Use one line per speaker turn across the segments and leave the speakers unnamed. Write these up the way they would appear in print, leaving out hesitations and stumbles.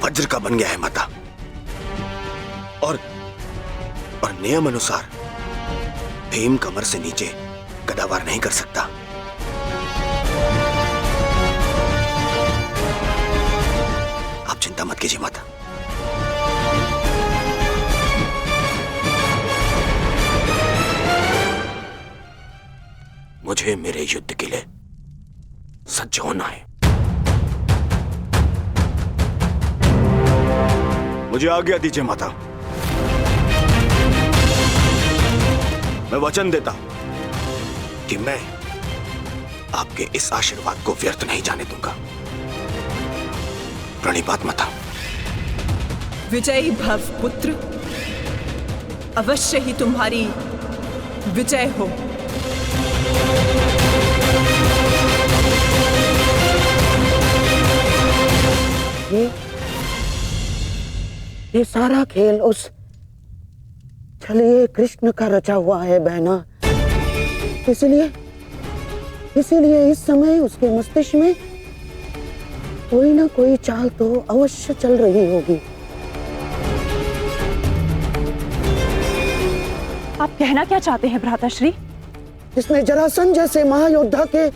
वज्र का बन गया है माता, और नियम अनुसार भीम कमर से नीचे गदावार नहीं कर सकता। आप चिंता मत कीजिए माता। मुझे मेरे युद्ध के लिए सज्ज होना है। मुझे आज्ञा दीजिए माता। मैं वचन देता हूं कि मैं आपके इस आशीर्वाद को व्यर्थ नहीं जाने दूंगा। प्रणिपात माता।
विजयी भव पुत्र, अवश्य ही तुम्हारी विजय हो।
ये सारा खेल उस छलिए कृष्ण का रचा हुआ है बहना। इसीलिए इस समय उसके मस्तिष्क में कोई ना कोई चाल तो अवश्य चल रही होगी।
आप कहना क्या चाहते हैं भ्राताश्री?
इसने जरासंध जैसे महायोद्धा के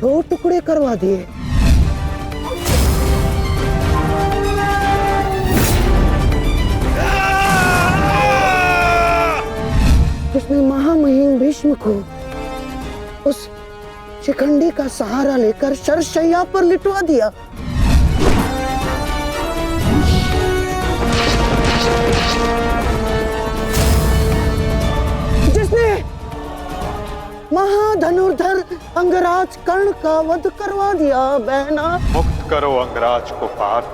2 टुकड़े करवा दिए। उसने महामहिम भीष्म को उस शिखंडी का सहारा लेकर शरशैया पर लिटवा दिया। जिसने महाधनुर्धर अंगराज कर्ण का वध करवा दिया बहना।
मुक्त करो अंगराज को पार्थ,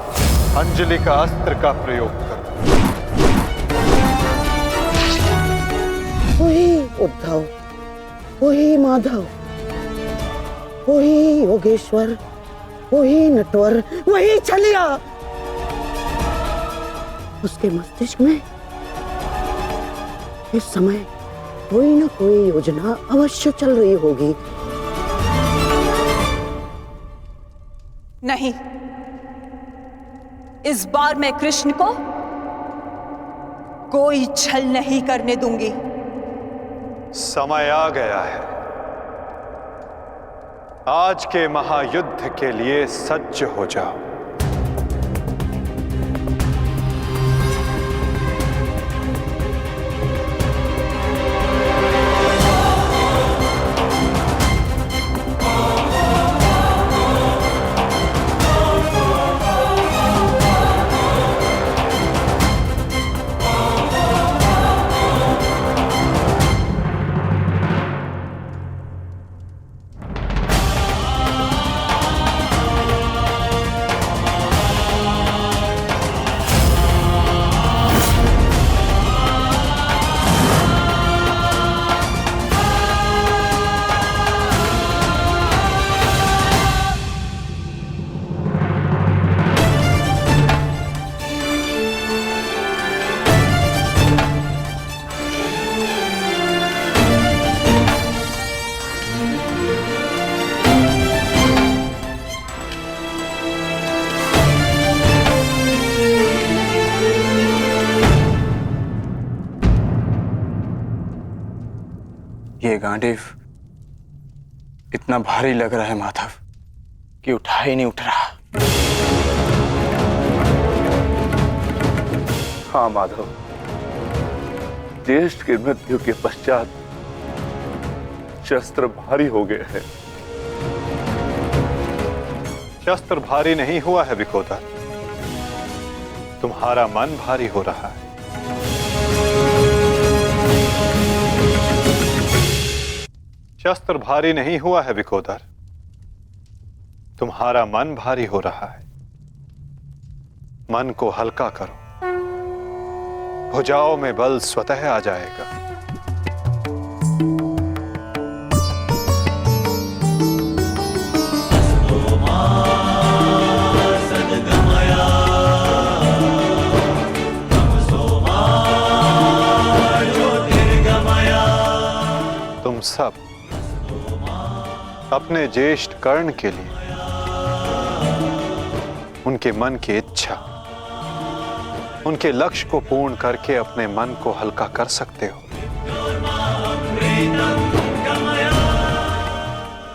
अंजलि का अस्त्र का प्रयोग करो।
वही उद्धव, वही माधव, वही योगेश्वर, वही नटवर, वही छलिया। उसके मस्तिष्क में इस समय कोई ना कोई योजना अवश्य चल रही होगी।
नहीं, इस बार मैं कृष्ण को कोई छल नहीं करने दूंगी।
समय आ गया है। आज के महायुद्ध के लिए सज्ज हो जाओ।
ये गांडीव इतना भारी लग रहा है माधव कि उठा ही नहीं उठ रहा।
हाँ माधव, ज्येष्ठ की मृत्यु के पश्चात शस्त्र भारी हो गए हैं।
शस्त्र भारी नहीं हुआ है विकोदर, तुम्हारा मन भारी हो रहा है। शस्त्र भारी नहीं हुआ है विकोदर, तुम्हारा मन भारी हो रहा है। मन को हल्का करो, भुजाओं में बल स्वतः आ जाएगा। तुम सब अपने ज्येष्ठ कर्ण के लिए उनके मन की इच्छा, उनके लक्ष्य को पूर्ण करके अपने मन को हल्का कर सकते हो।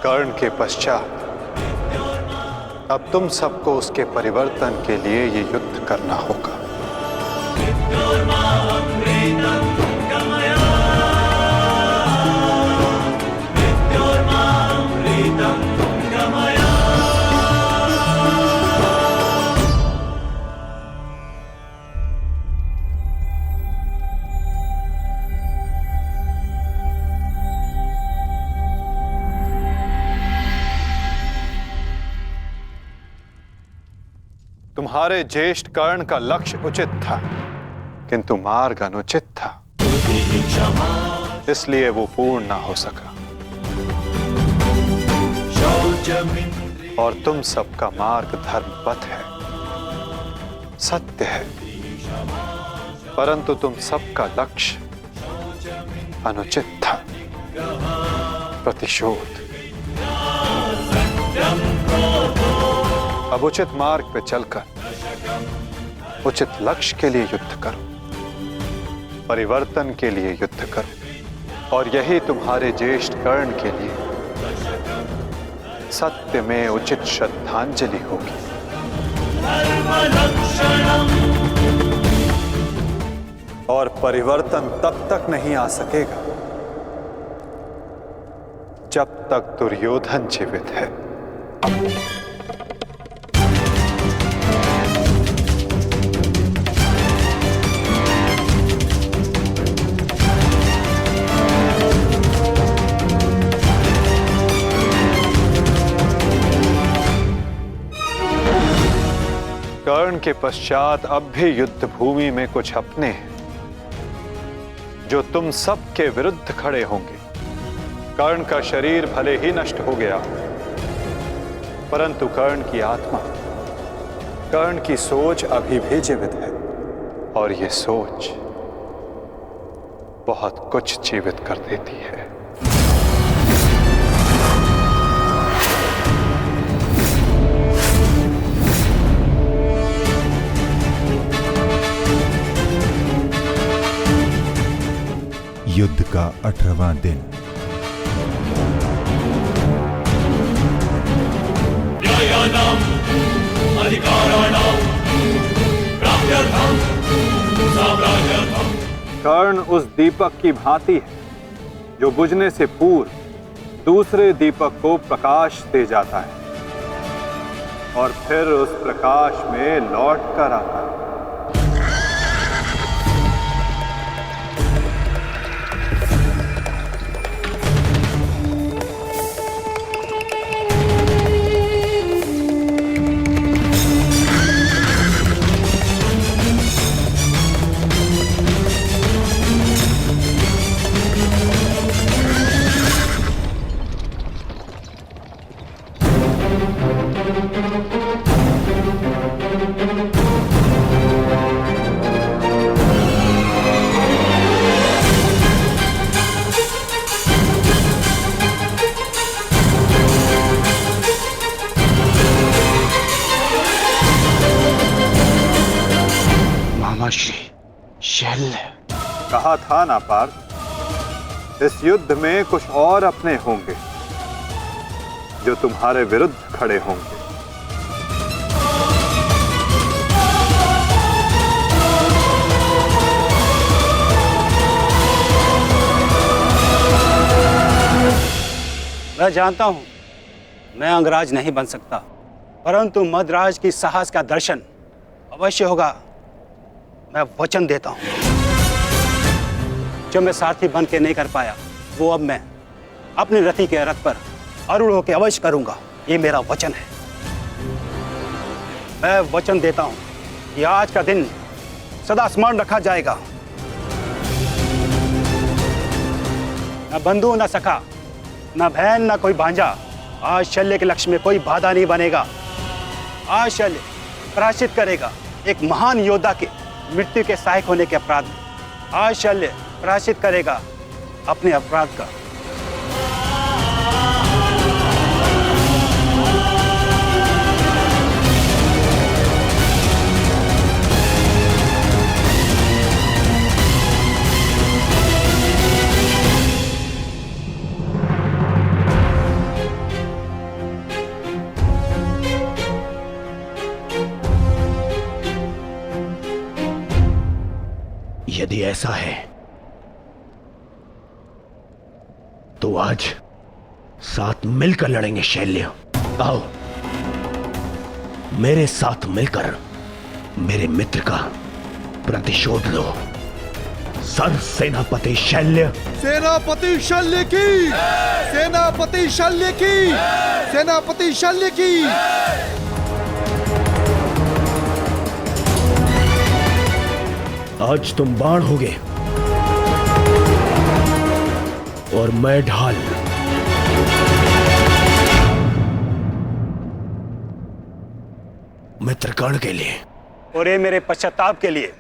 कर्ण के पश्चात अब तुम सबको उसके परिवर्तन के लिए ये युद्ध करना होगा। तुम्हारे ज्येष्ठ कर्ण का लक्ष्य उचित था, किंतु मार्ग अनुचित था, इसलिए वो पूर्ण ना हो सका। और तुम सबका मार्ग धर्मपथ है, सत्य है, परंतु तुम सबका लक्ष्य अनुचित था, प्रतिशोध। अब उचित मार्ग पे चलकर उचित लक्ष्य के लिए युद्ध करो, परिवर्तन के लिए युद्ध करो, और यही तुम्हारे ज्येष्ठ कर्ण के लिए सत्य में उचित श्रद्धांजलि होगी। और परिवर्तन तब तक नहीं आ सकेगा जब तक दुर्योधन जीवित है। कर्ण के पश्चात अब भी युद्ध भूमि में कुछ अपने हैं जो तुम सब के विरुद्ध खड़े होंगे। कर्ण का शरीर भले ही नष्ट हो गया, परंतु कर्ण की आत्मा, कर्ण की सोच अभी भी जीवित है, और ये सोच बहुत कुछ जीवित कर देती है।
युद्ध का 18वां दिन।
कर्ण उस दीपक की भांति है जो बुझने से पूर्व दूसरे दीपक को प्रकाश दे जाता है और फिर उस प्रकाश में लौट कर आता है। कहा था ना पार्थ, इस युद्ध में कुछ और अपने होंगे जो तुम्हारे विरुद्ध खड़े होंगे।
मैं जानता हूं मैं अंगराज नहीं बन सकता, परंतु मद्राज की साहस का दर्शन अवश्य होगा। मैं वचन देता हूं, जो मैं सारथी बन के नहीं कर पाया वो अब मैं अपनी रथी के रथ पर आरूढ़ होकर अवश्य करूंगा। ये मेरा वचन है। मैं वचन देता हूं कि आज का दिन सदा स्मरण रखा जाएगा। न बंधु न सखा, न बहन न कोई भांजा, आज शल्य के लक्ष्य में कोई बाधा नहीं बनेगा। आज शल्य प्रायश्चित करेगा एक महान योद्धा के मृत्यु के सहायक होने के अपराध में। आज शल्य प्रायश्चित करेगा अपने अपराध का।
यदि ऐसा है तो आज साथ मिलकर लड़ेंगे शैल्य। आओ मेरे साथ मिलकर मेरे मित्र का प्रतिशोध लो। सर सेनापति शैल्य।
सेनापति शल्य की, सेनापति शल्य की, सेनापति शल्य की।
आज तुम बाण होगे और मैं ढाल। मित्र कर्ण के लिए
और ये मेरे पश्चाताप के लिए।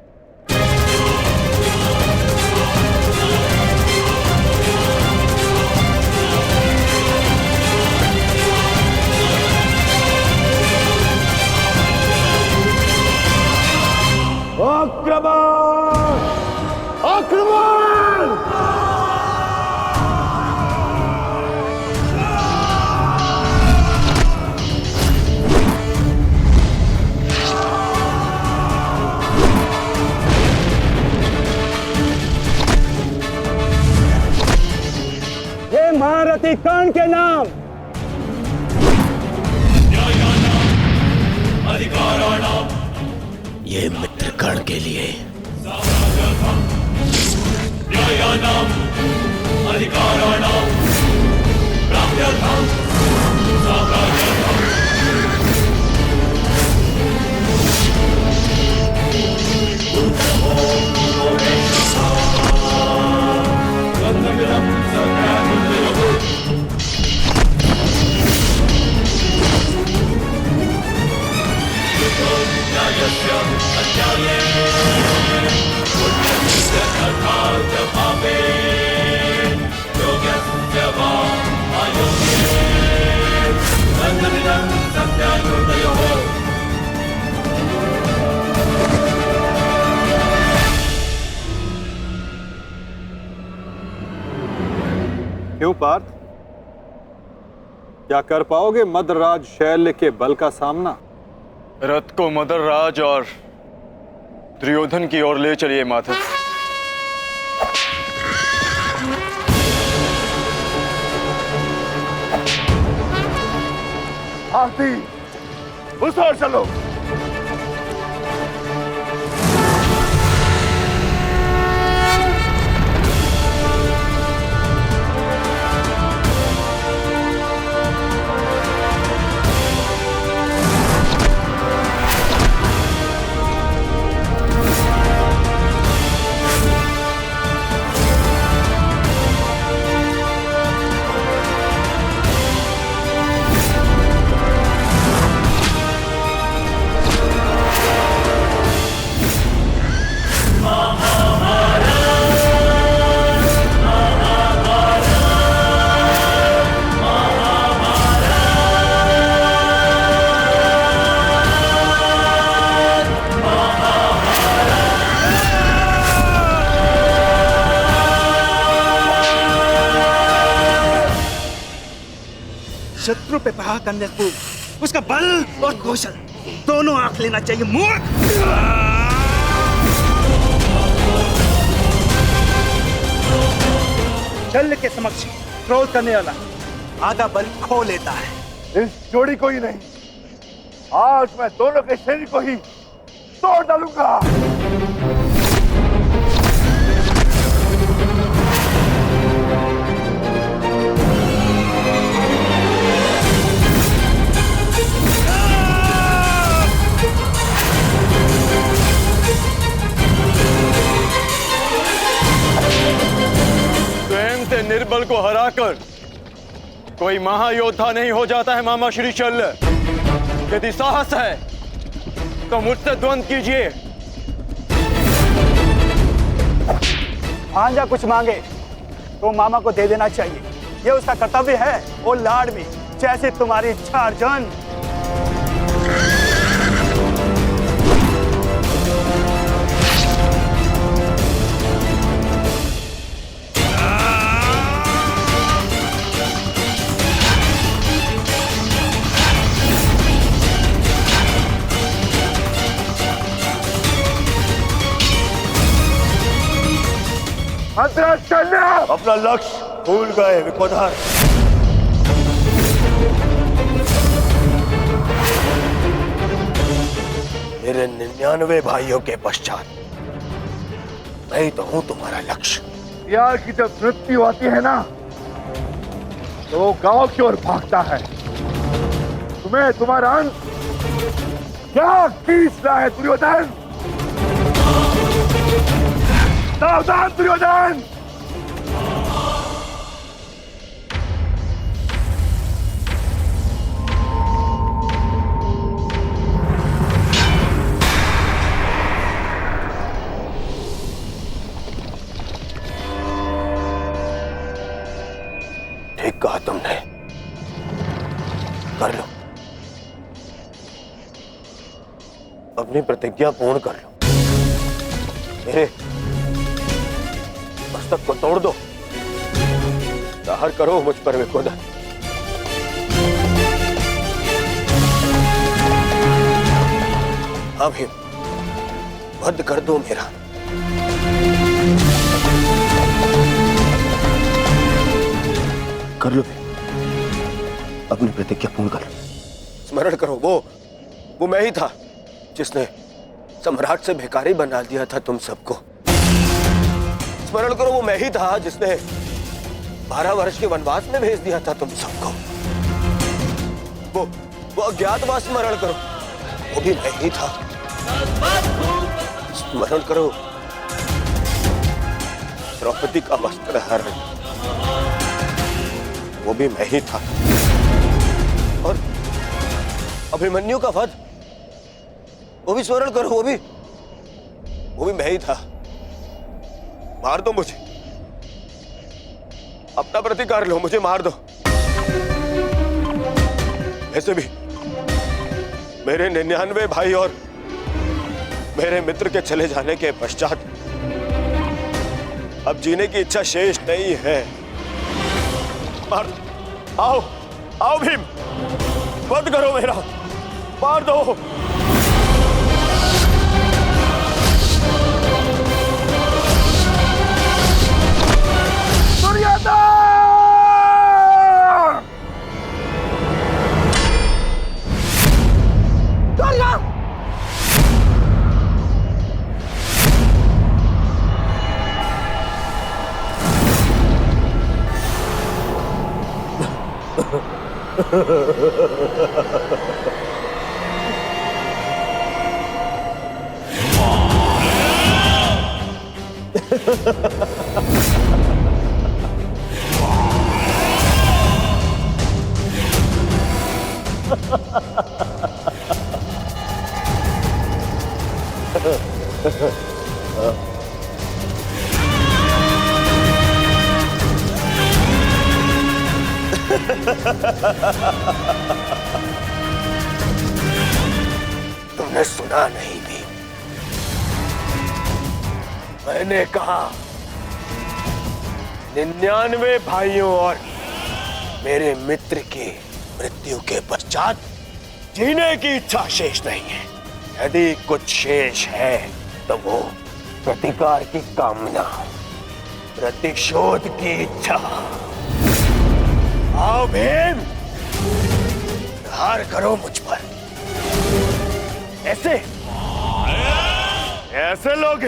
आक्रमण! आक्रमण!
हे महारथी कर्ण के नाम,
ये मित्र कर्ण के लिए।
क्यों पार्थ, क्या कर पाओगे मदराज शैल्य के बल का सामना?
रथ को मदरराज और दुर्योधन की ओर ले चलिए माधव।
हाथी उस ओर चलो।
शत्रु पे प्रहार करने पूर्व उसका बल और कौशल दोनों आंख लेना चाहिए। मूर्ख! शल्य के समक्ष क्रोध करने वाला आधा बल खो लेता है।
इस जोड़ी को ही नहीं, आज मैं दोनों के शरीर को ही तोड़ डालूंगा।
स्वयं से निर्बल को हराकर कोई महायोद्धा नहीं हो जाता है मामा श्री शल्य। यदि साहस है तो मुझसे द्वंद्व कीजिए।
भांजा कुछ मांगे तो मामा को दे देना चाहिए, ये उसका कर्तव्य है। और लाड़ में जैसे तुम्हारी इच्छा अर्जुन।
भद्राशल्य अपना लक्ष्य भूल गए विकोधर। मेरे 99 भाइयों के पश्चात मैं तो हूं तुम्हारा लक्ष्य। प्यार की जब मृत्यु आती है ना तो वो गांव की ओर भागता है। तुम्हें तुम्हारा अंत क्या खींच रहा है दुर्योधन? सावधान दुर्योधन! ठीक कहा तुमने, कर लो, अपनी प्रतिज्ञा पूर्ण कर लो। मेरे मस्तक को तोड़ दो, दाहर करो मुझ पर विकोधर। अभी वध कर दो मेरा। कर लो, अपनी प्रतिज्ञा पूर्ण कर लो। स्मरण करो, वो मैं ही था जिसने सम्राट से भिखारी बना दिया था तुम सबको। स्मरण करो, वो मैं ही था जिसने 12 वर्ष के वनवास में भेज दिया था तुम सबको। वो अज्ञातवास स्मरण करो, वो भी मैं ही था। स्मरण करो, द्रौपदी का वस्त्रहरण, वो भी मैं ही था। और अभिमन्यु का वध, वो भी स्मरण करो, वो भी मैं ही था। मार दो मुझे, अपना प्रतिकार लो, मुझे मार दो। ऐसे भी मेरे 99 भाई और मेरे मित्र के चले जाने के पश्चात अब जीने की इच्छा शेष नहीं है। मार, आओ भीम, वध करो मेरा, मार दो। तुमने सुना नहीं भी, मैंने कहा 99 भाइयों और मेरे मित्र की मृत्यु के पश्चात जीने की इच्छा शेष नहीं है। यदि कुछ शेष है तो वो प्रतिकार की कामना, प्रतिशोध की इच्छा। आओ भीम, प्रहार करो मुझ पर। ऐसे लोग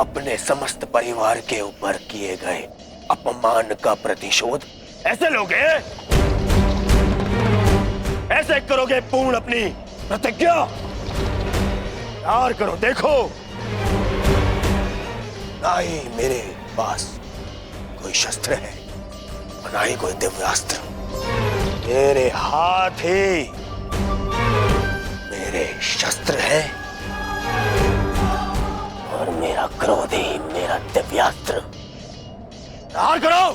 अपने समस्त परिवार के ऊपर किए गए अपमान का प्रतिशोध ऐसे लोग ऐसे करोगे पूर्ण अपनी प्रतिज्ञा? प्यार करो, देखो ना ही मेरे पास कोई शस्त्र है और ना ही कोई दिव्यास्त्र। मेरे हाथ ही मेरे शस्त्र है और मेरा क्रोध ही मेरा दिव्यास्त्र। प्यार करो।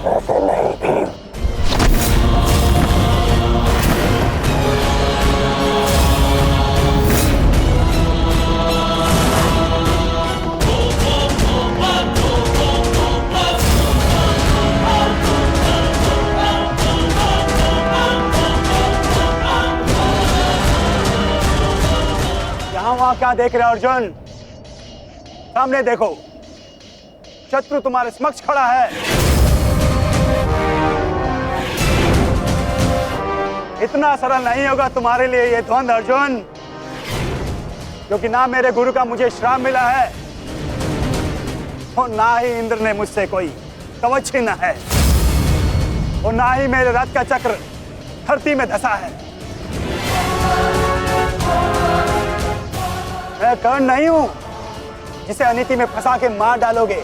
ऐसे नहीं भीम,
क्या देख रहे हो अर्जुन? सामने देखो, शत्रु तुम्हारे समक्ष खड़ा है। इतना सरल नहीं होगा तुम्हारे लिए ये द्वंद अर्जुन, क्योंकि ना मेरे गुरु का मुझे श्राप मिला है और ना ही इंद्र ने मुझसे कोई कवच छीना है और ना ही मेरे रथ का चक्र धरती में धंसा है। मैं कर्ण नहीं हूं जिसे अनीति में फंसा के मार डालोगे।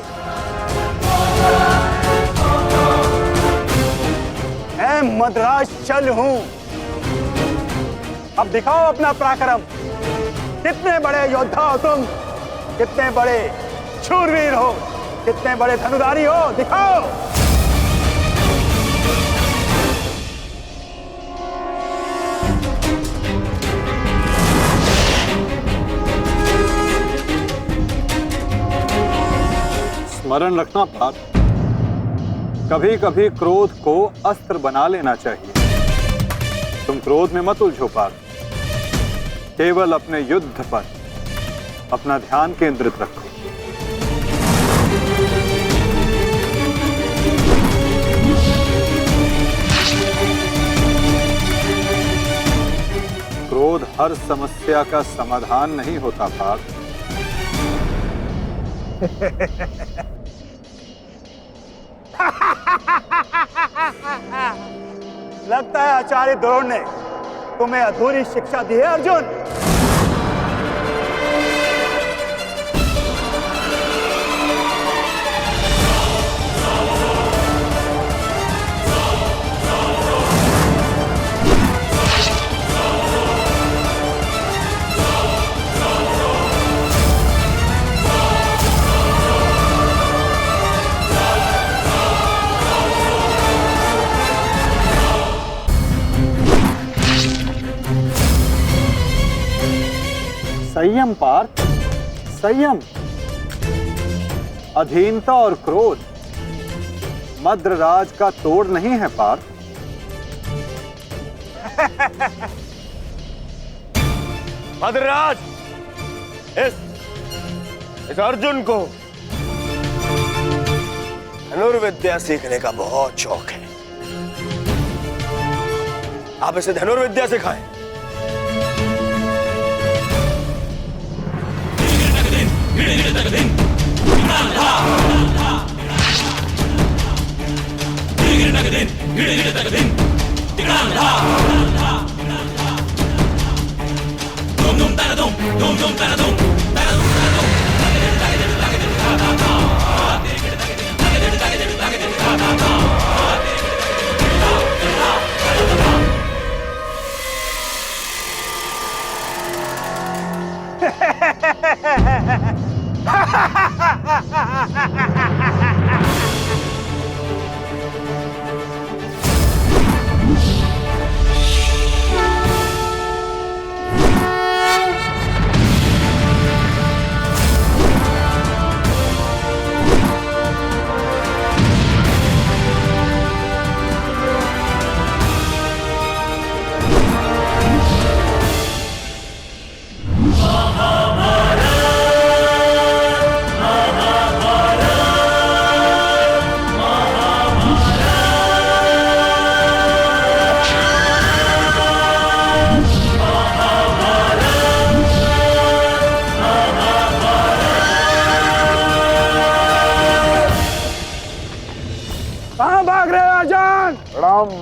मैं मद्रास चल हूं। अब दिखाओ अपना पराक्रम। कितने बड़े योद्धा हो तुम, कितने बड़े शूरवीर हो, कितने बड़े धनुधारी हो, दिखाओ।
स्मरण रखना पार्थ, कभी कभी क्रोध को अस्त्र बना लेना चाहिए। तुम क्रोध में मत उलझो पार्थ, केवल अपने युद्ध पर अपना ध्यान केंद्रित रखो। क्रोध हर समस्या का समाधान नहीं होता पार्थ।
लगता है आचार्य द्रोण ने तुम्हें अधूरी शिक्षा दी है अर्जुन।
संयम पार्थ, संयम। अधीनता और क्रोध मद्रराज का तोड़ नहीं है पार्थ।
मद्रराज, इस अर्जुन को धनुर्विद्या सीखने का बहुत शौक है। आप इसे धनुर्विद्या सिखाएं।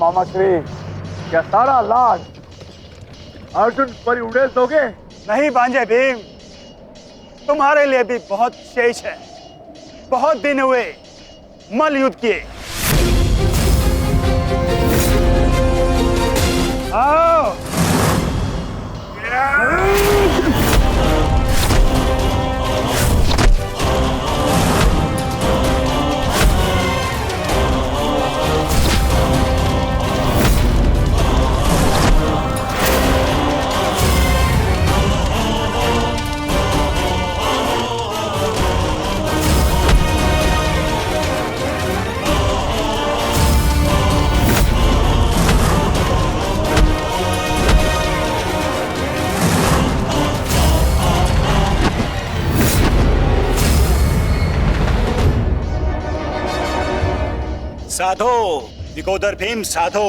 मामा श्री, क्या सारा लाज अर्जुन पर उड़ेल दोगे?
नहीं भांजे भीम, तुम्हारे लिए भी बहुत शेष है। बहुत दिन हुए मल युद्ध किए। आओ। साधो, विकोदर भीम साधो।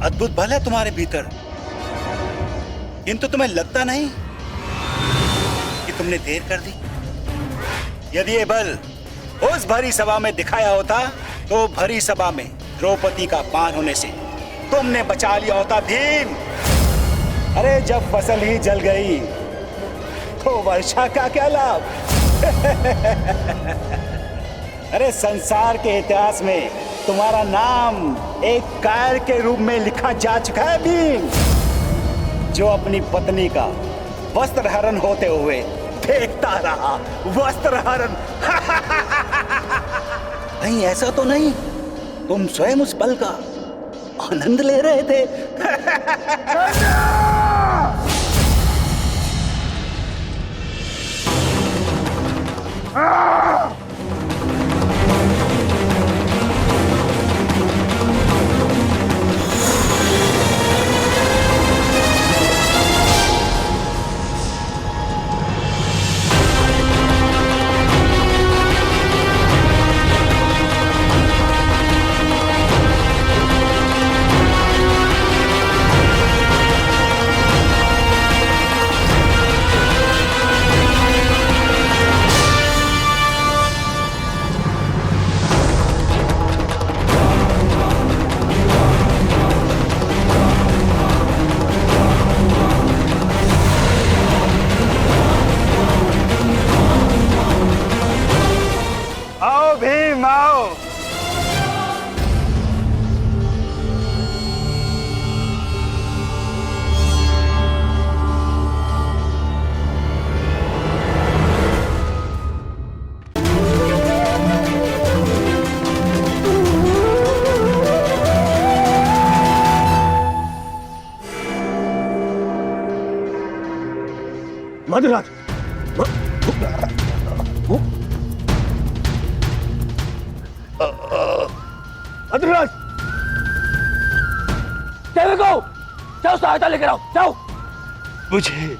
अद्भुत बल है तुम्हारे भीतर, किंतु तुम्हें लगता नहीं कि तुमने देर कर दी। यदि ये बल उस भरी सभा में दिखाया होता तो भरी सभा में द्रौपदी का पान होने से तुमने बचा लिया होता भीम। अरे जब फसल ही जल गई तो वर्षा का क्या लाभ? अरे संसार के इतिहास में तुम्हारा नाम एक कायर के रूप में लिखा जा चुका है भीम, जो अपनी पत्नी का वस्त्र हरण होते हुए देखता रहा। वस्त्र हरण। कहीं ऐसा तो नहीं तुम स्वयं उस पल का आनंद ले रहे थे? आओ भीम आओ।
मधुराज, मधुराज, जाओ सहायता लेकर आओ, जाओ।
मुझे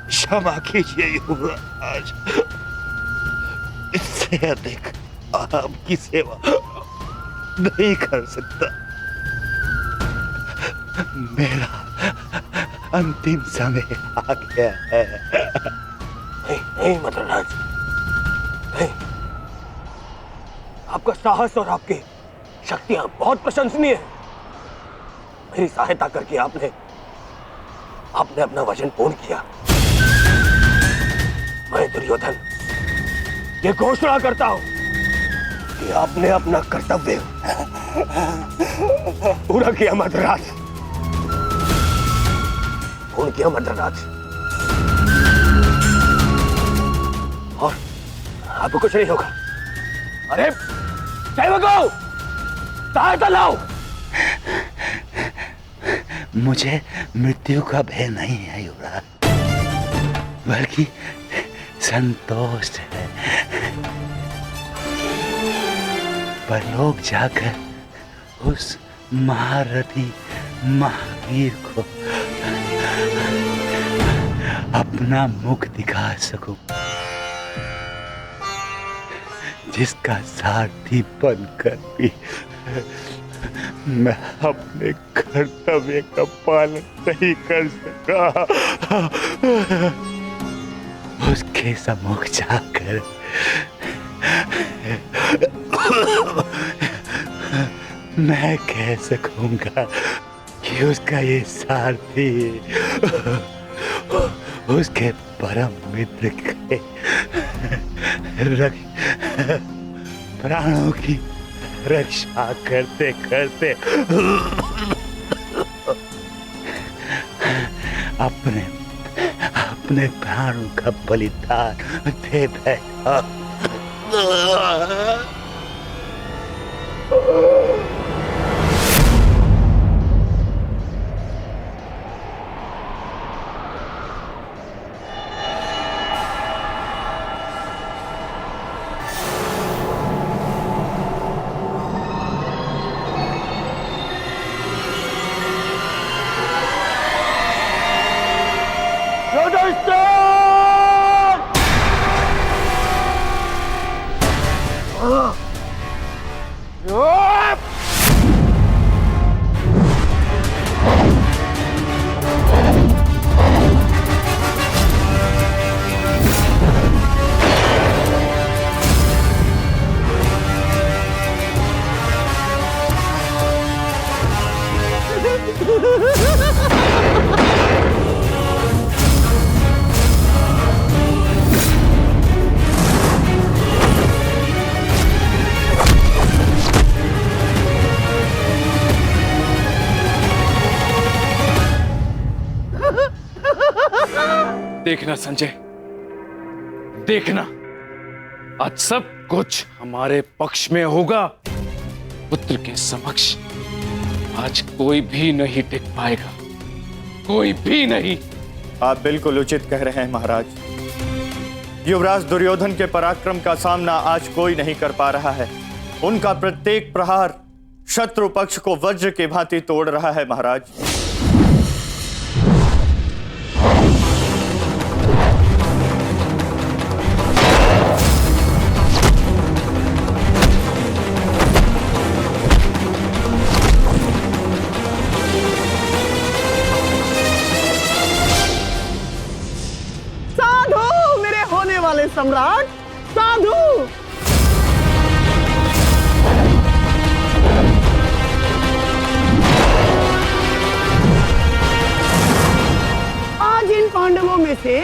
क्षमा कीजिए युवराज, इससे अधिक आपकी सेवा नहीं कर सकता। मेरा अंतिम समय आ गया है।
नहीं मधुराज, नहीं। आपका साहस और आपकी शक्तियां बहुत प्रशंसनीय है। मेरी सहायता करके आपने अपना वचन पूर्ण किया। मैं दुर्योधन ये घोषणा करता हूं कि आपने अपना कर्तव्य पूरा किया मधुराज, पूर्ण किया मधुराज। और आपको कुछ नहीं होगा। अरे सेवकों, सहायता लाओ।
मुझे मृत्यु का भय नहीं है युवराज, बल्कि संतोष है। परलोक जाकर उस महारथी महावीर को अपना मुख दिखा सकूं, जिसका सारथी बनकर भी मैं अपने कर्तव्य का पालन नहीं कर सका। उसके सम्मुख जाकर मैं कह सकूंगा कि उसका ये सारथी उसके परम मित्र के प्राणों की रक्षा करते करते अपने प्राणों का बलिदान दे बैठा।
देखना संजय, देखना, आज सब कुछ हमारे पक्ष में होगा। पुत्र के समक्ष आज कोई भी नहीं टिक पाएगा, कोई भी नहीं।
आप बिल्कुल उचित कह रहे हैं महाराज। युवराज दुर्योधन के पराक्रम का सामना आज कोई नहीं कर पा रहा है। उनका प्रत्येक प्रहार शत्रु पक्ष को वज्र की भांति तोड़ रहा है महाराज।
साधु मेरे होने वाले सम्राट, साधु। आज इन पांडवों में से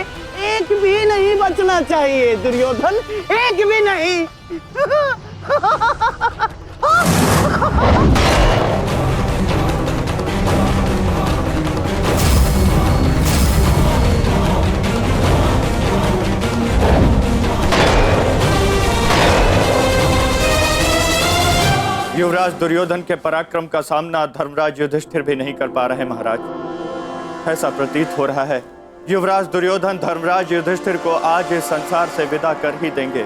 एक भी नहीं बचना चाहिए दुर्योधन, एक भी नहीं।
युवराज दुर्योधन के पराक्रम का सामना धर्मराज युधिष्ठिर भी नहीं कर पा रहे महाराज। ऐसा प्रतीत हो रहा है युवराज दुर्योधन धर्मराज युधिष्ठिर को आज इस संसार से विदा कर ही देंगे।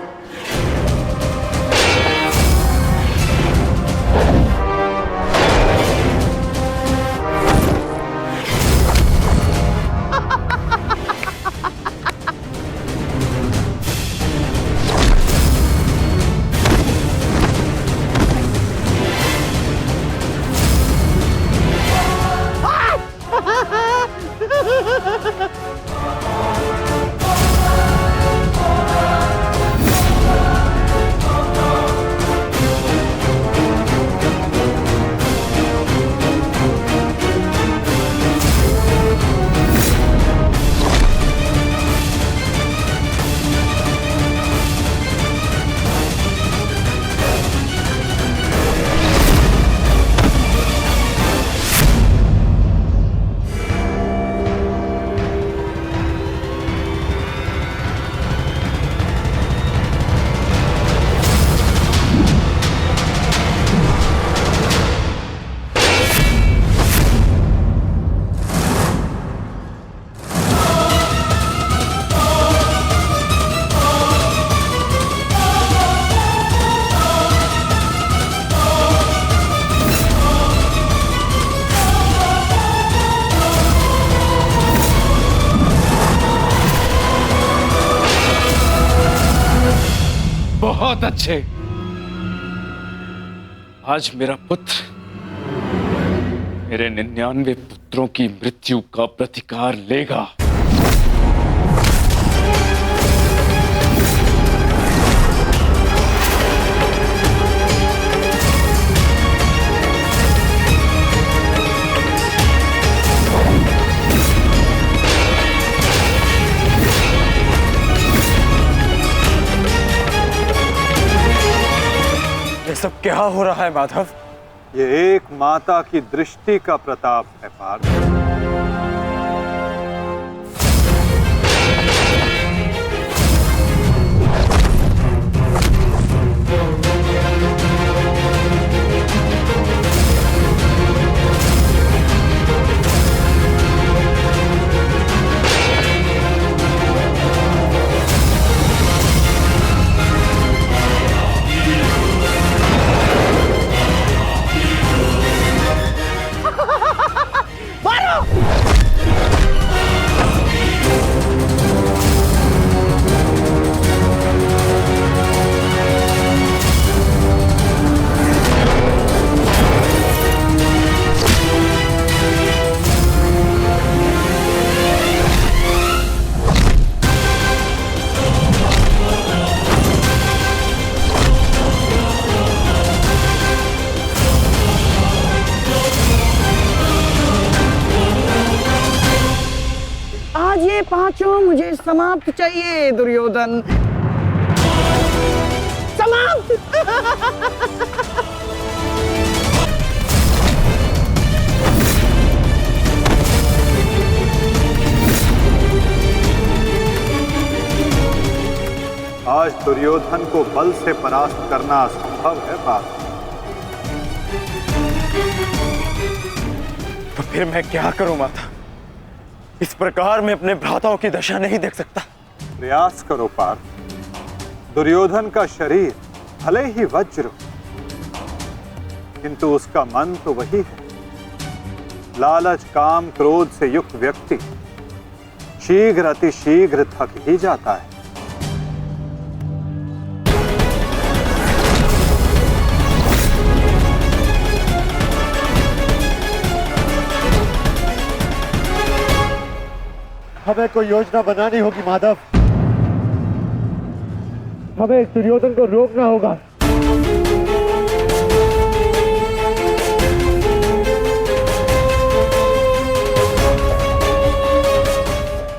बहुत अच्छे। आज मेरा पुत्र मेरे 99 पुत्रों की मृत्यु का प्रतिकार लेगा।
ये सब क्या हो रहा है माधव?
ये एक माता की दृष्टि का प्रताप है पार्थ।
मारो ये पांचों मुझे समाप्त चाहिए दुर्योधन, समाप्त।
आज दुर्योधन को बल से परास्त करना असंभव है पार्थ।
तो फिर मैं क्या करूं माता? इस प्रकार मैं अपने भ्राताओं की दशा नहीं देख सकता।
प्रयास करो पार्थ। दुर्योधन का शरीर भले ही वज्र हो, किंतु उसका मन तो वही है। लालच, काम, क्रोध से युक्त व्यक्ति शीघ्र अतिशीघ्र थक ही जाता है।
हमें कोई योजना बनानी होगी माधव। हमें इस दुर्योधन को रोकना होगा।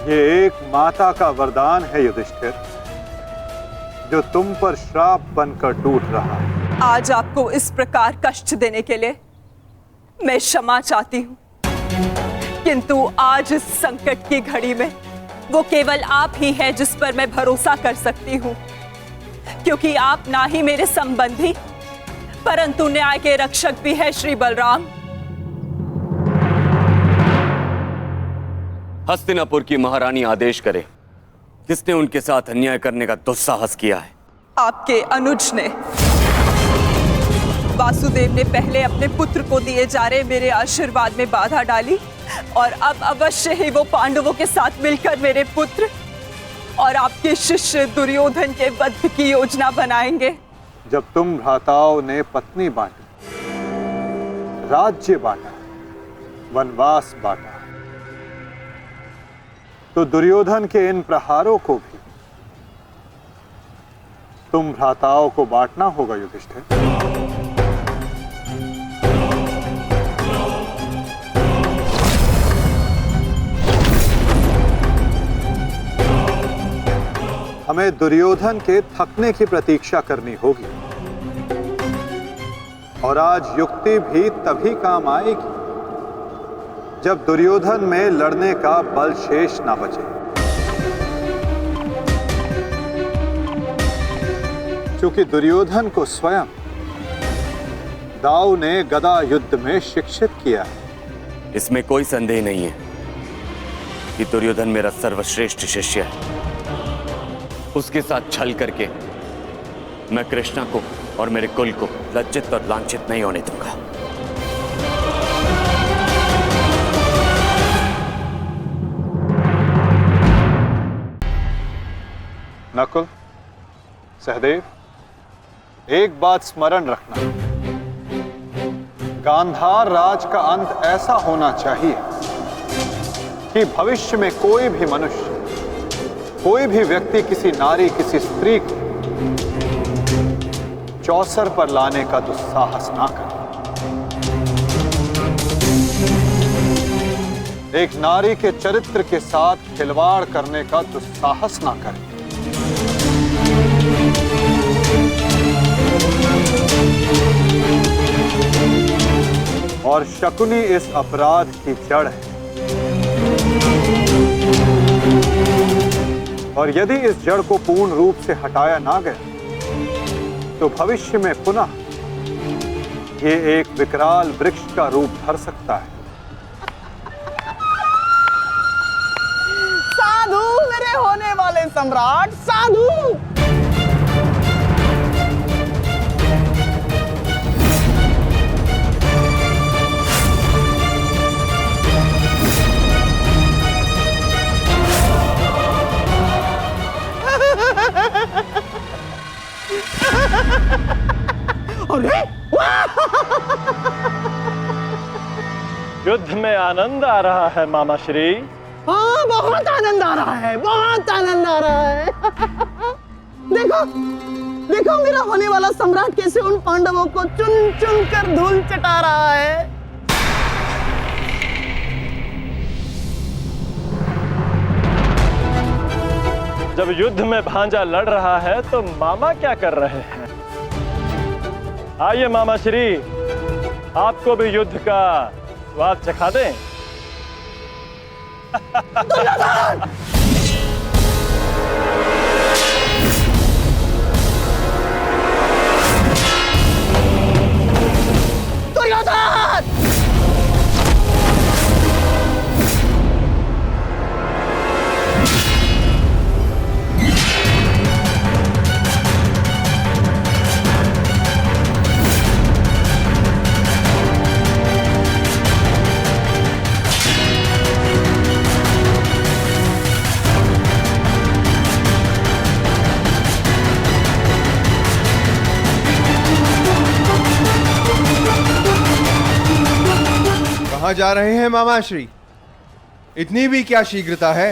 ये एक माता का वरदान है युधिष्ठिर, जो तुम पर श्राप बनकर टूट रहा है।
आज आपको इस प्रकार कष्ट देने के लिए मैं क्षमा चाहती हूँ, किंतु आज इस संकट की घड़ी में वो केवल आप ही हैं जिस पर मैं भरोसा कर सकती हूँ, क्योंकि आप ना ही मेरे संबंधी परंतु न्याय के रक्षक भी हैं श्री बलराम।
हस्तिनापुर की महारानी आदेश करे, किसने उनके साथ अन्याय करने का दुस्साहस किया है?
आपके अनुज ने। वासुदेव ने पहले अपने पुत्र को दिए जा रहे मेरे आशीर्वाद में बाधा डाली और अब अवश्य ही वो पांडवों के साथ मिलकर मेरे पुत्र और आपके शिष्य दुर्योधन के वध की योजना बनाएंगे।
जब तुम भ्राताओं ने पत्नी बांटी, राज्य बांटा, वनवास बांटा, तो दुर्योधन के इन प्रहारों को भी तुम भ्राताओं को बांटना होगा युधिष्ठिर। हमें दुर्योधन के थकने की प्रतीक्षा करनी होगी, और आज युक्ति भी तभी काम आएगी जब दुर्योधन में लड़ने का बल शेष ना बचे। क्योंकि दुर्योधन को स्वयं दाऊ ने गदा युद्ध में शिक्षित किया है।
इसमें कोई संदेह नहीं है कि दुर्योधन मेरा सर्वश्रेष्ठ शिष्य है। उसके साथ छल करके मैं कृष्णा को और मेरे कुल को लज्जित और लांछित नहीं होने दूंगा।
नकुल, सहदेव, एक बात स्मरण रखना, गांधार राज का अंत ऐसा होना चाहिए कि भविष्य में कोई भी मनुष्य, कोई भी व्यक्ति किसी नारी, किसी स्त्री को चौसर पर लाने का दुस्साहस ना करे। एक नारी के चरित्र के साथ खिलवाड़ करने का दुस्साहस ना करे। और शकुनी इस अपराध की जड़ है, और यदि इस जड़ को पूर्ण रूप से हटाया ना गया तो भविष्य में पुनः ये एक विकराल वृक्ष का रूप धर सकता है।
साधु मेरे होने वाले सम्राट, साधु।
युद्ध में आनंद आ रहा है मामा श्री।
हाँ, बहुत आनंद आ रहा है, बहुत आनंद आ रहा है। देखो देखो मेरा होने वाला सम्राट कैसे उन पांडवों को चुन चुन कर धूल चटा रहा है।
जब युद्ध में भांजा लड़ रहा है तो मामा क्या कर रहे हैं? आइए मामा श्री, आपको भी युद्ध का स्वाद चखा दें।
दुर्योधन!
कहाँ जा रहे हैं मामाश्री? इतनी भी क्या शीघ्रता है?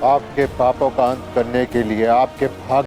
आपके पापों का अंत करने के लिए, आपके भाग्य